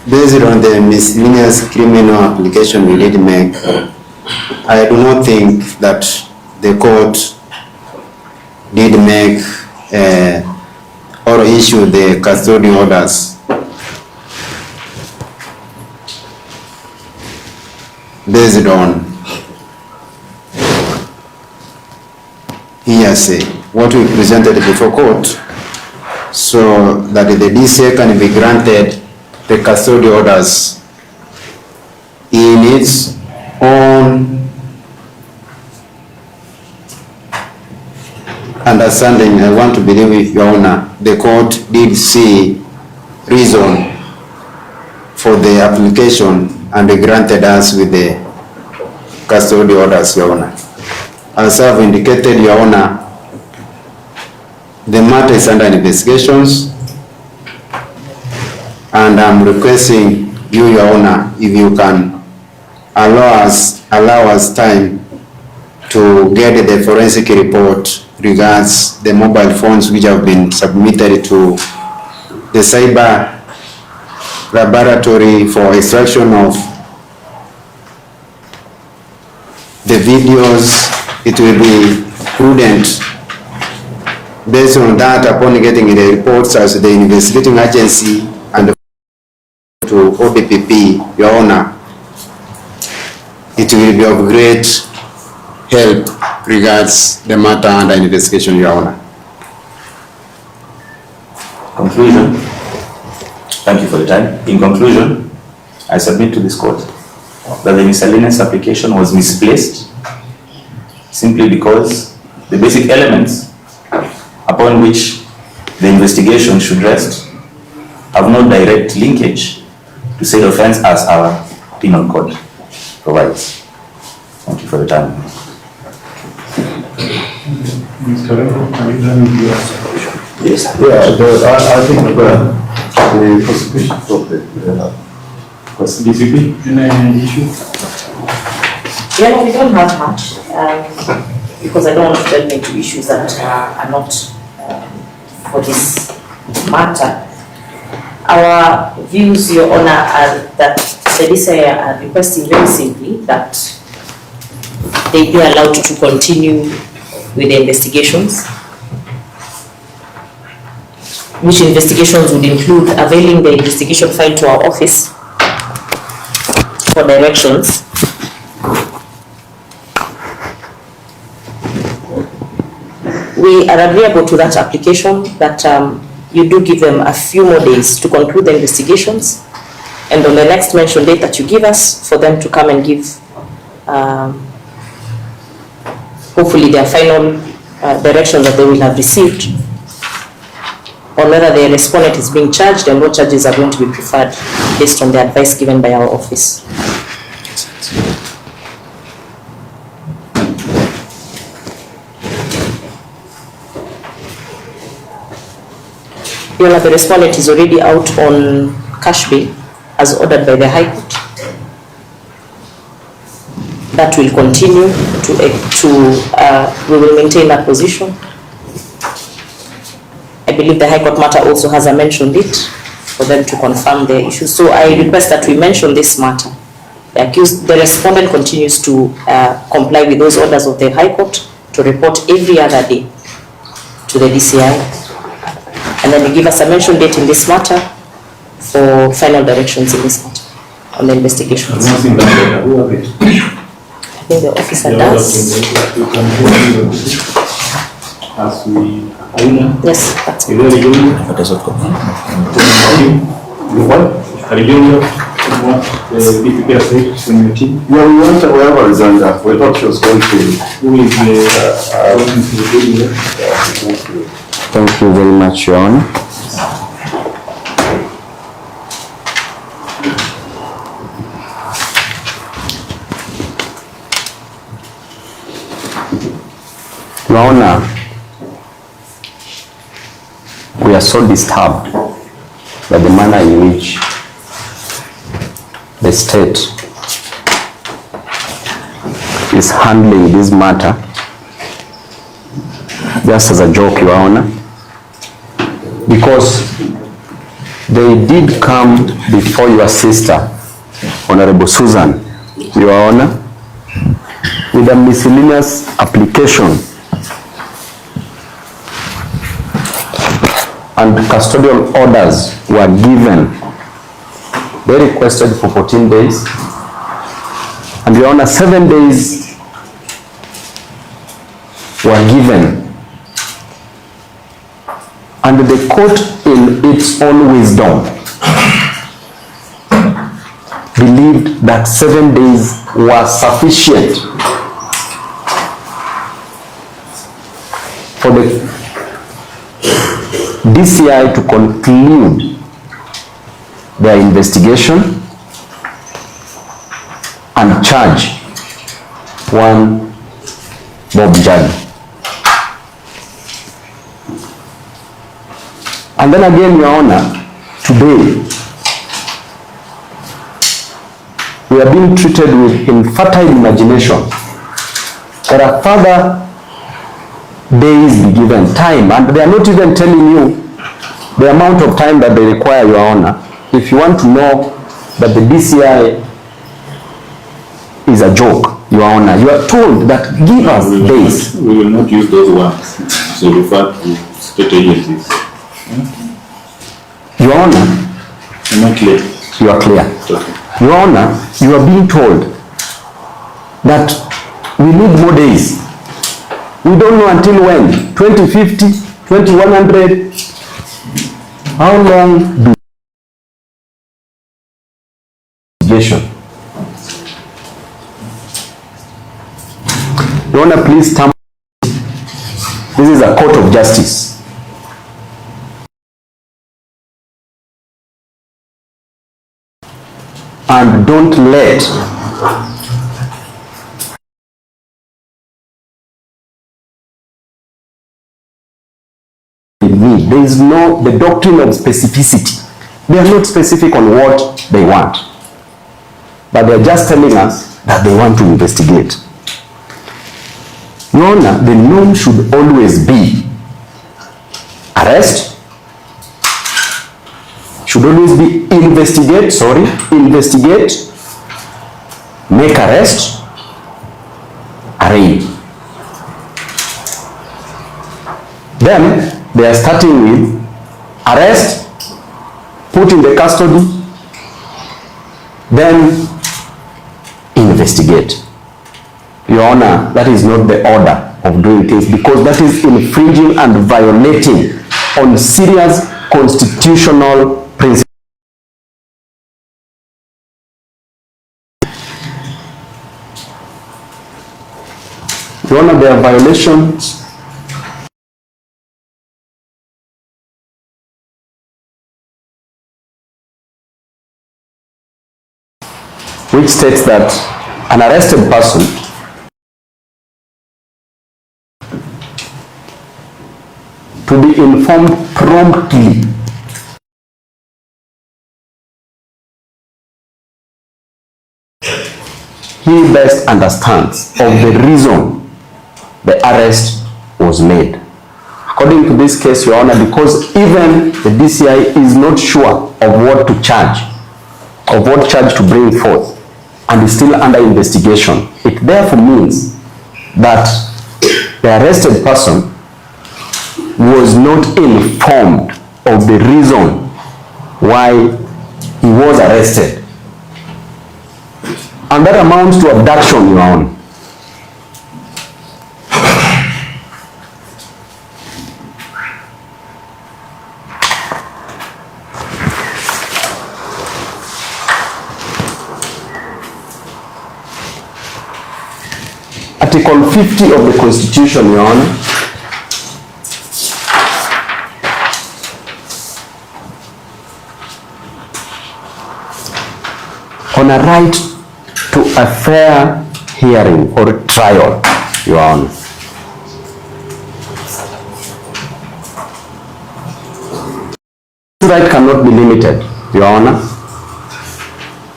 based on the miscellaneous criminal application we did make, I do not think that the court did make or issue the custody orders based on hearsay, what we presented before court, so that the DCA can be granted the custody orders in its own understanding. I want to believe, Your Honor, the court did see reason for the application and they granted us with the custody orders, Your Honor. As I've indicated, Your Honor, the matter is under investigations, and I'm requesting you, Your Honor, if you can allow us time to get the forensic report regards the mobile phones which have been submitted to the cyber laboratory for extraction of the videos. It will be prudent, based on that, upon getting the reports as the investigating agency and to ODPP, Your Honor, it will be of great help regards the matter under investigation, Your Honor. Conclusion. Thank you for the time. In conclusion, I submit to this court that the miscellaneous application was misplaced simply because the basic elements upon which the investigation should rest have no direct linkage to said offense as our penal code provides. Thank you for the time. Mr. Orengo, are you done with your submission? Yes. I think the prosecution of the DCP, any issue? Yeah, we don't have much, because I don't want to delve into issues that are not for this matter. Our views, Your Honor, are that the DCI are requesting very simply that they be allowed to continue with the investigations, which investigations would include availing the investigation file to our office for directions. We are agreeable to that application, that you do give them a few more days to conclude the investigations, and on the next mentioned date that you give us, for them to come and give hopefully their final direction that they will have received on whether the respondent is being charged and what charges are going to be preferred based on the advice given by our office. Your Honor, the respondent is already out on cash bail as ordered by the High Court. That will continue we will maintain that position. I believe the High Court matter also has mentioned it. for them to confirm their issues. So I request that we mention this matter. The respondent continues to comply with those orders of the High Court to report every other day to the DCI. And then we give us a mention date in this matter for final directions in this matter on the investigations. I think the officer does. Yes, that's it. Yeah, we went wherever is under. We thought she was going to. Thank you very much, Your Honor. Your Honor, we are so disturbed by the manner in which the state is handling this matter. Just as a joke, Your Honor, because they did come before your sister, Honorable Susan, Your Honor, with a miscellaneous application and custodial orders were given. They requested for 14 days, and Your Honor, 7 days were given. And the court, in its own wisdom, believed that 7 days were sufficient for the DCI to conclude their investigation and charge one Bob Njagi. And then again, Your Honor, today we are being treated with infertile imagination. There are further days be given time, and they are not even telling you the amount of time that they require, Your Honor. If you want to know that the DCI is a joke, Your Honor, you are told that give us days. We will not use those words to refer to state agencies. Your Honor, I'm not clear. you are clear. Okay. Your Honor, you are being told that we need more days. We don't know until when, 2050, 2100. How long do investigation? Your Honor, please stamp. This is a court of justice. And don't let me. There is no, the doctrine of specificity. They are not specific on what they want, but they are just telling us that they want to investigate. Your Honor, the norm should always be arrest, should always be investigate, make arrest, arraign. Then they are starting with arrest, put in the custody, then investigate. Your Honor, that is not the order of doing things, because that is infringing and violating on serious constitutional principles. Your Honor, there are violations which states that an arrested person to be informed promptly he best understands of the reason the arrest was made. according to this case, Your Honor, because even the DCI is not sure of what to charge, of what charge to bring forth, and is still under investigation. It therefore means that the arrested person was not informed of the reason why he was arrested. And that amounts to abduction, Your Honor. Article 50 of the Constitution, Your Honor, on a right to a fair hearing or trial, Your Honor. This right cannot be limited, Your Honor,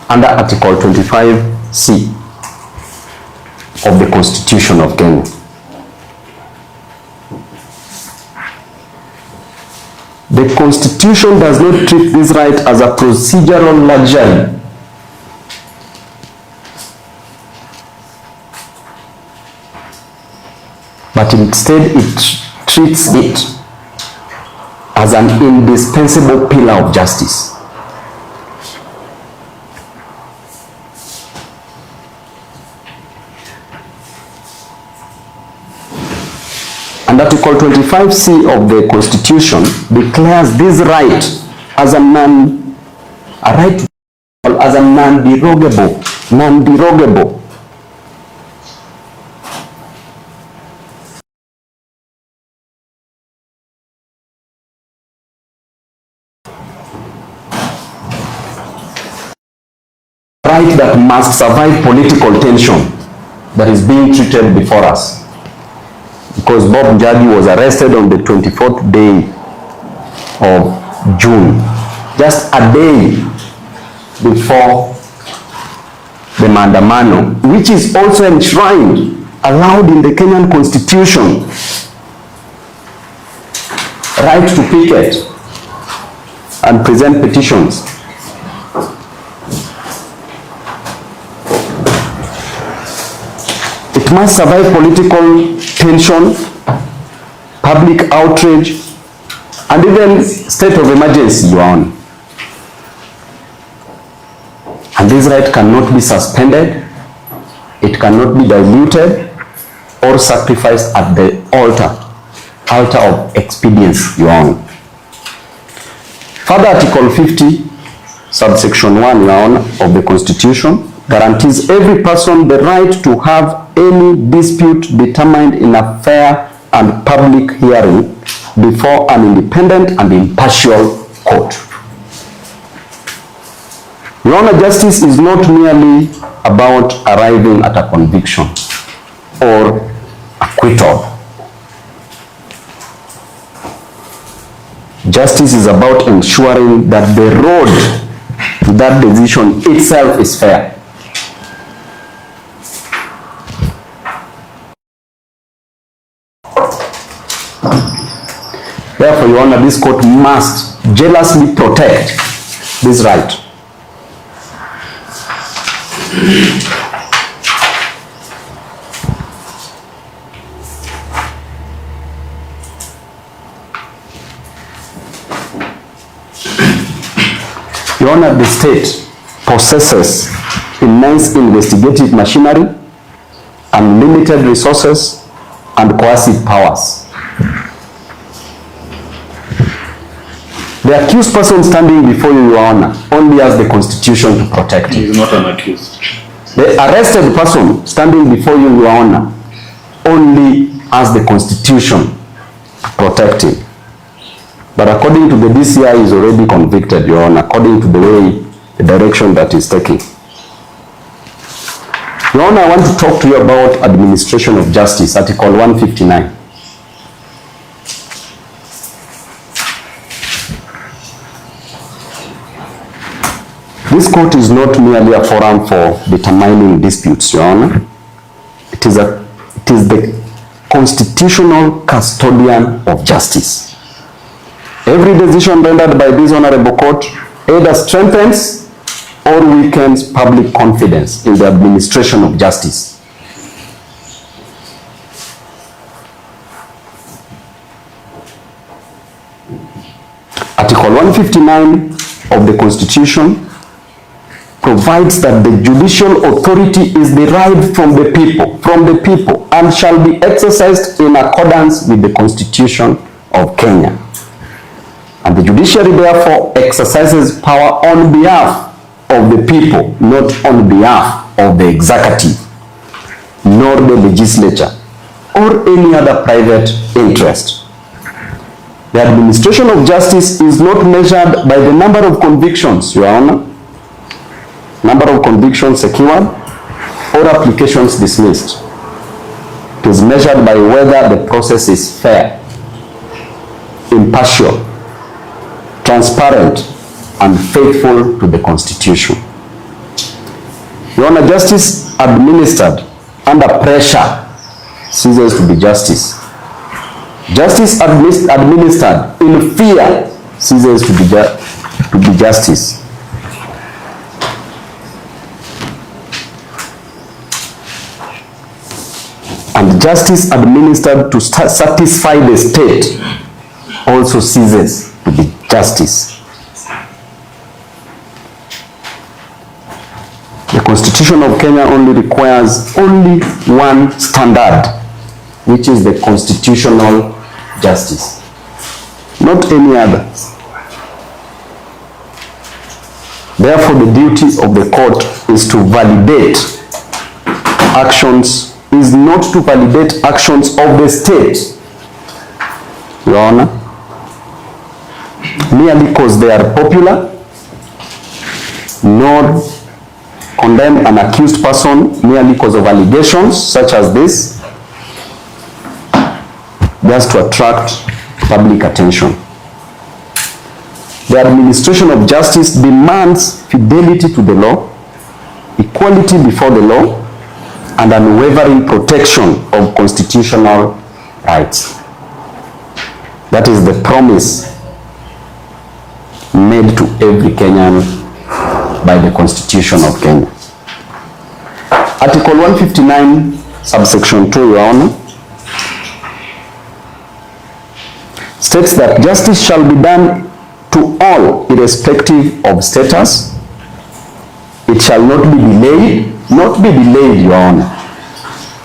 under Article 25C of the Constitution of Kenya. The Constitution does not treat this right as a procedural luxury, but instead it treats it as an indispensable pillar of justice. And Article 25C of the Constitution declares this right as a non-derogable. Right that must survive political tension that is being treated before us. Because Bob Njagi was arrested on the 24th day of June, just a day before the Maandamano, which is also enshrined, allowed in the Kenyan Constitution, right to picket and present petitions. It must survive political tension, public outrage, and even state of emergency, Your Honor. And this right cannot be suspended, it cannot be diluted or sacrificed at the altar of expediency, Your Honor. Further, Article 50, subsection 1, Your Honor, of the Constitution guarantees every person the right to have any dispute determined in a fair and public hearing before an independent and impartial court. Your Honor, justice is not merely about arriving at a conviction or acquittal. Justice is about ensuring that the road to that decision itself is fair. Therefore, Your Honor, this court must jealously protect this right. Your Honor, the state possesses immense investigative machinery, unlimited resources, and coercive powers. The accused person standing before you, Your Honor, only has the Constitution to protect him. He is not an accused. The arrested person standing before you, Your Honor, only has the Constitution to protect him. But according to the DCI, he is already convicted, Your Honor, according to the way, the direction that he's taking. Your Honor, I want to talk to you about administration of justice, Article 159. This court is not merely a forum for determining disputes, Your Honor. It is the constitutional custodian of justice. Every decision rendered by this honorable court either strengthens or weakens public confidence in the administration of justice. Article 159 of the Constitution provides that the judicial authority is derived from the people, and shall be exercised in accordance with the Constitution of Kenya. And the judiciary therefore exercises power on behalf of the people, not on behalf of the executive, nor the legislature, or any other private interest. The administration of justice is not measured by the number of convictions, Your Honor, number of convictions secured, or applications dismissed. It is measured by whether the process is fair, impartial, transparent, and faithful to the Constitution. Your Honor, justice administered under pressure ceases to be justice. Justice administered in fear ceases to be justice. And justice administered to satisfy the state also ceases to be justice. The Constitution of Kenya only requires only one standard, which is the constitutional justice, not any other. Therefore, the duty of the court is to validate actions, is not to validate actions of the state, Your Honor, merely because they are popular, nor condemn an accused person merely because of allegations such as this, just to attract public attention. The administration of justice demands fidelity to the law, equality before the law, and unwavering protection of constitutional rights. That is the promise made to every Kenyan by the Constitution of Kenya. Article 159, subsection 2, Your Honor, states that justice shall be done to all irrespective of status. It shall not be delayed, Your Honor,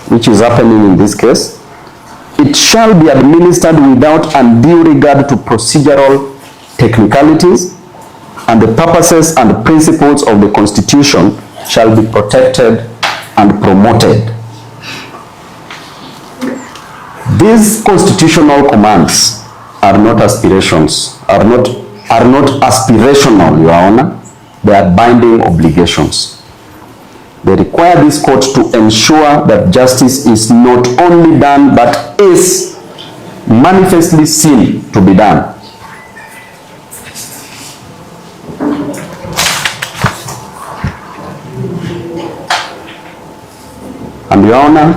which is happening in this case. It shall be administered without undue regard to procedural technicalities, and the purposes and principles of the Constitution shall be protected and promoted. These constitutional commands are not aspirations, are not aspirational, Your Honor. They are binding obligations. They require this court to ensure that justice is not only done but is manifestly seen to be done. And Your Honor,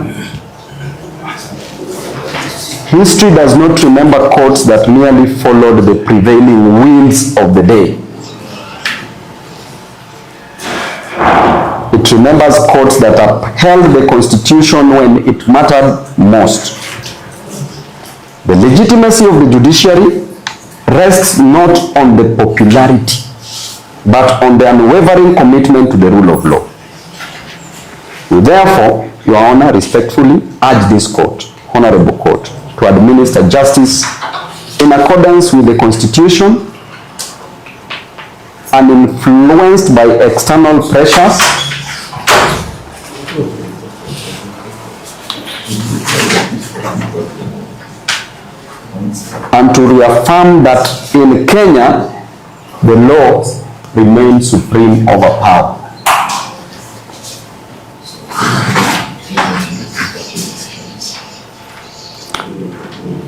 history does not remember courts that merely followed the prevailing winds of the day. It remembers courts that upheld the Constitution when it mattered most. The legitimacy of the judiciary rests not on the popularity, but on the unwavering commitment to the rule of law. We therefore, Your Honor, respectfully urge this court, Honorable Court, to administer justice in accordance with the Constitution, uninfluenced by external pressures, and to reaffirm that in Kenya, the law remains supreme over power.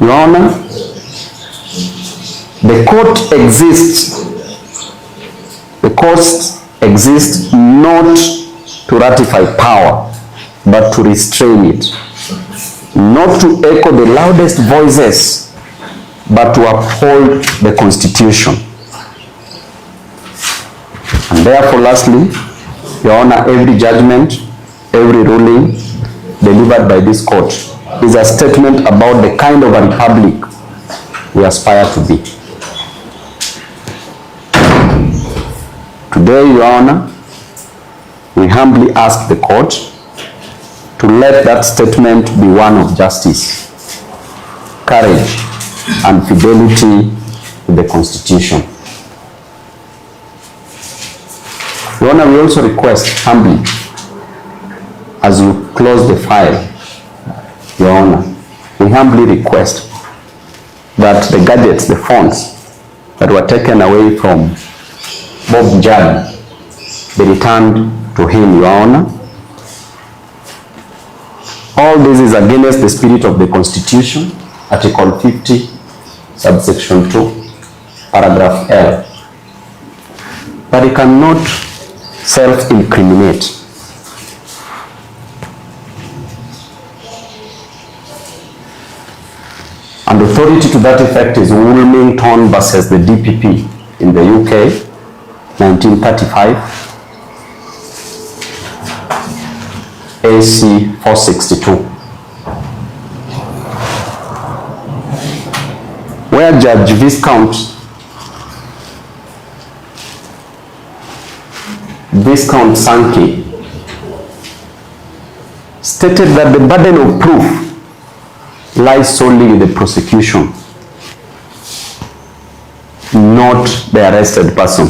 Your Honor, the court exists not to ratify power, but to restrain it. not to echo the loudest voices, but to uphold the Constitution. And therefore, lastly, Your Honor, every judgment, every ruling delivered by this court is a statement about the kind of a republic we aspire to be. Today, Your Honor, we humbly ask the court to let that statement be one of justice, courage, and fidelity to the Constitution. Your Honor, we also request humbly, as you close the file, Your Honor, we humbly request that the gadgets, the phones that were taken away from Bob Njagi be returned to him, Your Honor. All this is against the spirit of the Constitution, Article 50, subsection 2, paragraph L. But he cannot self-incriminate. And authority to that effect is Wilmington versus the DPP in the UK, 1935, AC 462, where Judge Viscount Sankey stated that the burden of proof lies solely with the prosecution, not the arrested person.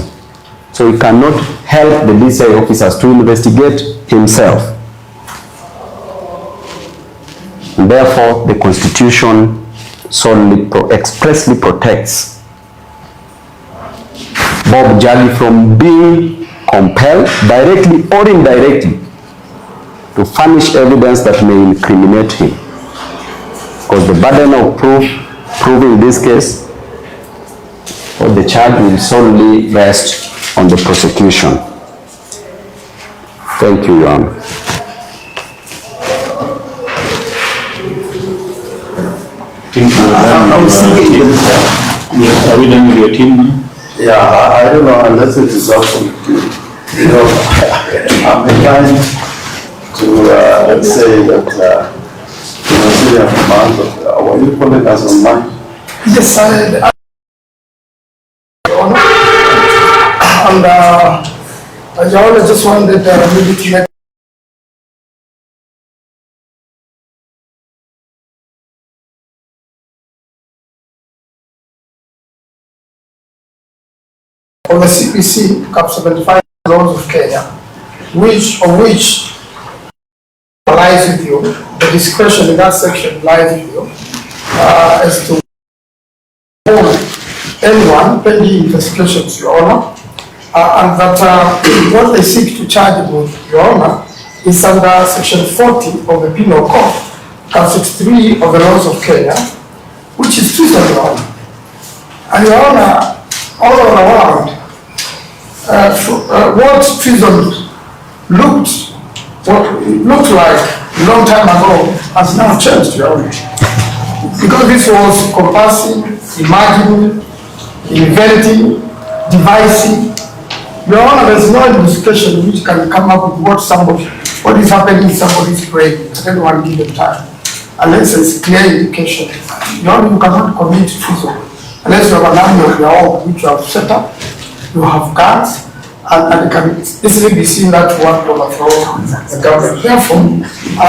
So he cannot help the DCI officers to investigate himself. And therefore, the Constitution solely expressly protects Bob Njagi from being compelled, directly or indirectly, to furnish evidence that may incriminate him. Because the burden of proving this case or the charge will solely rest on the prosecution. Thank you, Your Honor. Are we done with your team now? Yeah, I don't know, unless it is up to you. You know, I'm inclined to, let's say that, Syrian command, were you calling us online? Yes, and I just wanted maybe to make on the CPC Cap 75 laws of Kenya, which lies with you, the discretion in that section lies with you, as to hold anyone pending investigations, Your Honor, and that what they seek to charge with, Your Honor, is under section 40 of the Penal Code, Cap 63 of the laws of Kenya, which is treason, Your Honor. And Your Honor, all around, what treason looked like a long time ago has now changed, Your Honor. Because this was compassing, imagining, inventing, devising. Your Honor, there's no investigation which can come up with what is happening in somebody's brain at any one given time, unless there's clear indication. Your Honor, you cannot commit treason unless you have an army of your own which you have set up, you have guards, and it can easily be seen that one overthrow the government. Therefore, I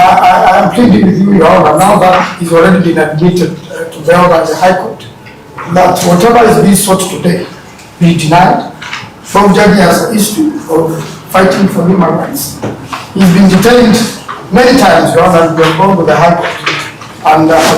am pleading with you, Your Honor, now that it's already been admitted to the order of the High Court, that whatever is being sought today be denied. Bob Njagi has a history of fighting for human rights. He's been detained many times, Your Honor, and we have gone to the High Court. And